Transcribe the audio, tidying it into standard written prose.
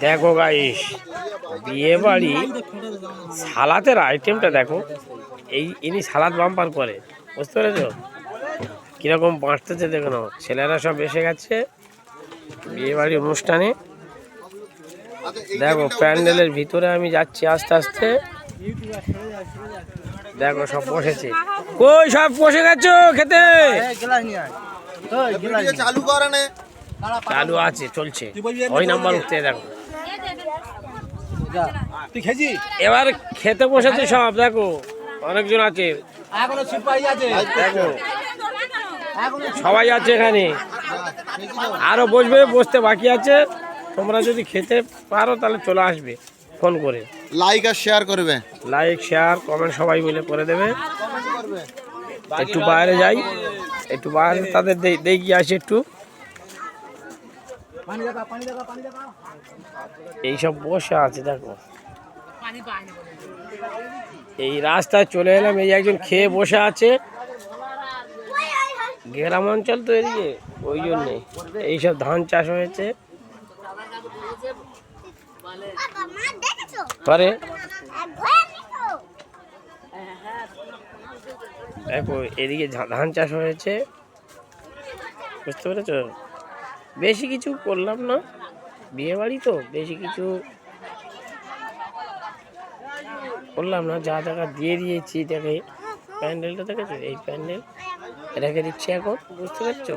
দেখো গাইস, বিয়ে বাড়ি সালাতের আইটেমটা দেখো। ইনি সালাদ বাম্পার করে, বুঝতে পেরেছো? কিরকম বাঁটতেছে দেখো না। ছেলেরা সব এসে গেছে বিয়ে বাড়ি অনুষ্ঠানে। দেখো প্যান্ডেলের ভিতরে আমি যাচ্ছি আস্তে আস্তে। দেখো সব বসেছে। কই সব বসে গেছো খেতে? চালু আছে, চলছে। ওই নাম্বার উঠতে দেখো। এবার খেতে বসেছে সব। দেখো অনেকজন আছে, দেখো সবাই আছে এখানে। আরো বসবে, বসতে বাকি আছে। তোমরা যদি খেতে পারো তাহলে চলে আসবে ফোন করে। লাইক আর শেয়ার করবে, লাইক শেয়ার কমেন্ট সবাই মিলে করে দেবে। একটু বাইরে যাই, একটু বাইরে তাদের দেখি আসি একটু। এইসব বসে আছে দেখো। এই রাস্তায় চলে এলাম, এই একজন খেয়ে বসে আছে। গ্রাম অঞ্চল তো এদিকে, ওই জন্যে এইসব ধান চাষ হয়েছে পরে। দেখো এদিকে ধান চাষ হয়েছে, বুঝতে পেরেছ? বেশি কিছু করলাম না, বিয়ে বাড়ি তো বেশি কিছু করলাম না। যা টাকা দিয়ে দিয়েছি, দেখে প্যান্ডেলটা দেখেছো? এই প্যান্ডেল রেখে দিচ্ছি এখন, বুঝতে পারছো?